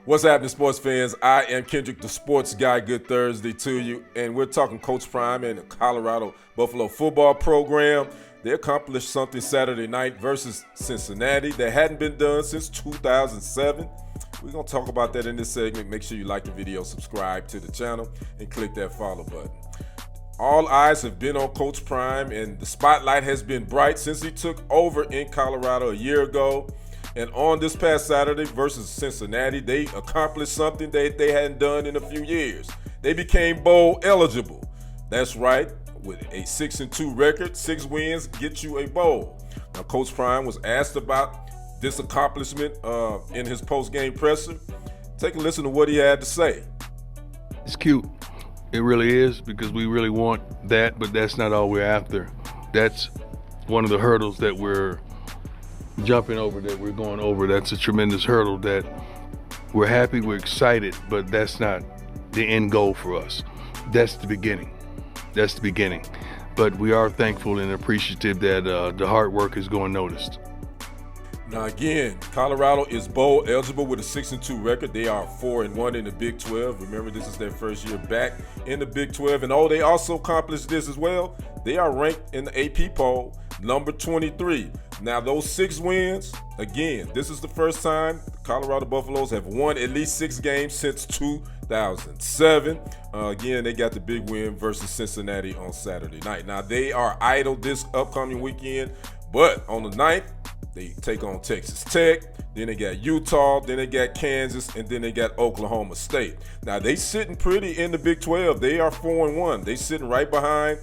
What's happening, sports fans? I am Kendrick, the sports guy. Good Thursday to you. And we're talking Coach Prime and the Colorado Buffalo football program. They accomplished something Saturday night versus Cincinnati that hadn't been done since 2007. We're going to talk about that in this segment. Make sure you like the video, subscribe to the channel, and click that follow button. All eyes have been on Coach Prime, and the spotlight has been bright since he took over in Colorado a year ago. And on this past Saturday versus Cincinnati, they accomplished something that they hadn't done in a few years. They became bowl eligible. That's right, with a 6-2 record, 6 wins get you a bowl. Now, Coach Prime was asked about this accomplishment in his post-game presser. Take a listen to what he had to say. It's cute. It really is, because we really want that, but that's not all we're after. That's one of the hurdles that we're jumping over, that we're going over. That's a tremendous hurdle that we're happy, we're excited, but that's not the end goal for us. That's the beginning. That's the beginning. But we are thankful and appreciative that the hard work is going noticed. Now again, Colorado is bowl eligible with a 6-2 record. They are 4-1 in the Big 12. Remember, this is their first year back in the Big 12. And they also accomplished this as well. They are ranked in the AP poll number 23. Now those 6 wins, again, this is the first time the Colorado Buffaloes have won at least 6 games since 2007. Again, they got the big win versus Cincinnati on Saturday night. Now they are idle this upcoming weekend, but on the 9th, they take on Texas Tech, then they got Utah, then they got Kansas, and then they got Oklahoma State. Now, they sitting pretty in the Big 12. They are 4-1. They sitting right behind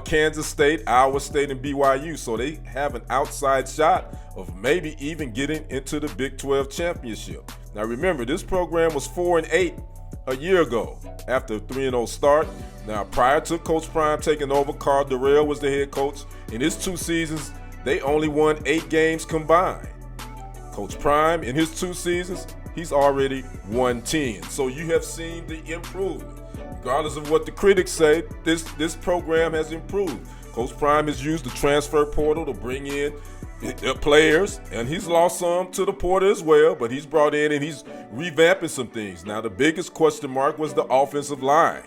Kansas State, Iowa State, and BYU. So they have an outside shot of maybe even getting into the Big 12 championship. Now, remember, this program was 4-8 a year ago after a 3-0 start. Now, prior to Coach Prime taking over, Karl Dorrell was the head coach. In his 2 seasons, they only won 8 games combined. Coach Prime, in his 2 seasons, he's already won 10. So you have seen the improvement. Regardless of what the critics say, this program has improved. Coach Prime has used the transfer portal to bring in players, and he's lost some to the portal as well, but he's brought in and he's revamping some things. Now, the biggest question mark was the offensive line.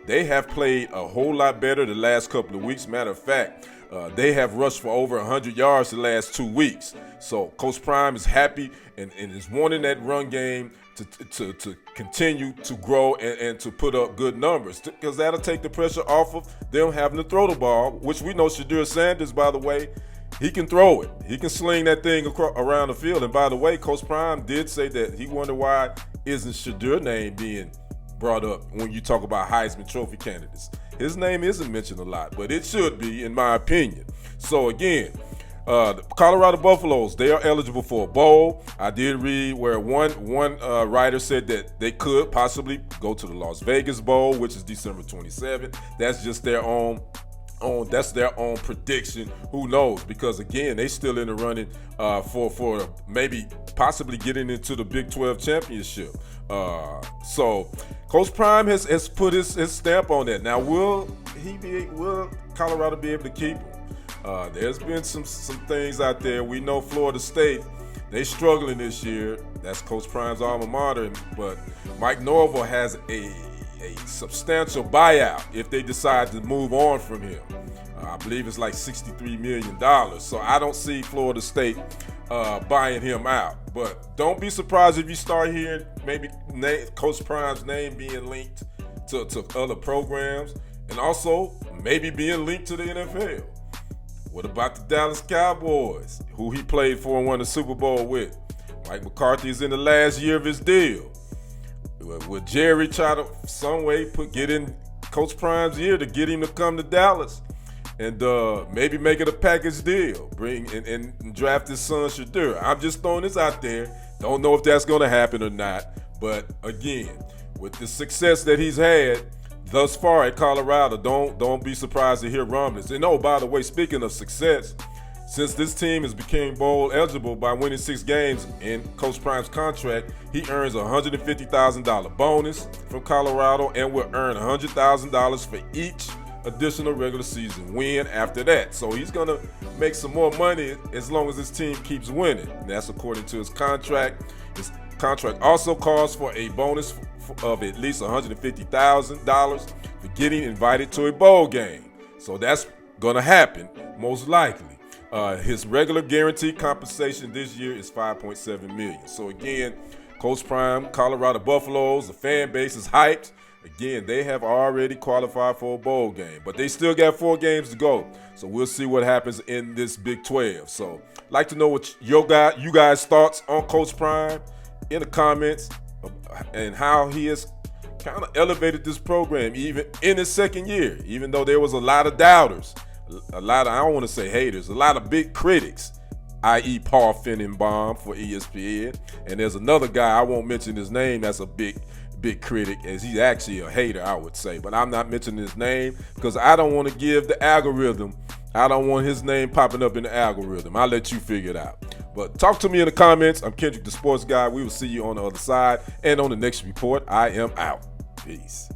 They have played a whole lot better the last couple of weeks. Matter of fact, they have rushed for over 100 yards the last 2 weeks. So Coach Prime is happy and is wanting that run game to continue to grow and to put up good numbers, because that'll take the pressure off of them having to throw the ball, which we know Shedeur Sanders, by the way, he can throw it. He can sling that thing around the field. And by the way, Coach Prime did say that he wondered why isn't Shedeur's name being brought up when you talk about Heisman Trophy candidates. His name isn't mentioned a lot, but it should be, in my opinion. So again, the Colorado Buffaloes, they are eligible for a bowl. I did read where one writer said that they could possibly go to the Las Vegas Bowl, which is December 27th. That's just their own prediction. Who knows? Because again, they still in the running for maybe possibly getting into the Big 12 championship. So Coach Prime has put his stamp on that. Now, will Colorado be able to keep him? There's been some things out there. We know Florida State, they struggling this year. That's Coach Prime's alma mater. But Mike Norvell has a substantial buyout if they decide to move on from him. I believe it's like $63 million. So I don't see Florida State buying him out. But don't be surprised if you start hearing maybe Coach Prime's name being linked to other programs, and also maybe being linked to the NFL. What about the Dallas Cowboys, who he played for and won the Super Bowl with? Mike McCarthy is in the last year of his deal. Will Jerry try to some way get in Coach Prime's ear to get him to come to Dallas and maybe make it a package deal, bring and draft his son Shedeur? I'm just throwing this out there. Don't know if that's going to happen or not. But again, with the success that he's had thus far at Colorado, don't be surprised to hear rumblings. And by the way, speaking of success, since this team has became bowl eligible by winning 6 games in Coach Prime's contract, he earns a $150,000 bonus from Colorado and will earn $100,000 for each additional regular season win after that. So he's going to make some more money as long as his team keeps winning. And that's according to his contract. contract also calls for a bonus of at least $150,000 for getting invited to a bowl game. So that's gonna happen, most likely. His regular guaranteed compensation this year is $5.7 million. So again, Coach Prime, Colorado Buffaloes, the fan base is hyped. Again, they have already qualified for a bowl game, but they still got 4 games to go. So we'll see what happens in this Big 12. So I'd like to know what you guys' thoughts on Coach Prime in the comments, and how he has kind of elevated this program even in his second year, even though there was a lot of doubters, a lot of, I don't want to say haters, a lot of big critics, i.e. Paul Finnenbaum for ESPN. And there's another guy, I won't mention his name, that's a big critic, as he's actually a hater, I would say. But I'm not mentioning his name because I don't want to give the algorithm, I don't want his name popping up in the algorithm. I'll let you figure it out. But talk to me in the comments. I'm Kendrick, the sports guy. We will see you on the other side. And on the next report, I am out. Peace.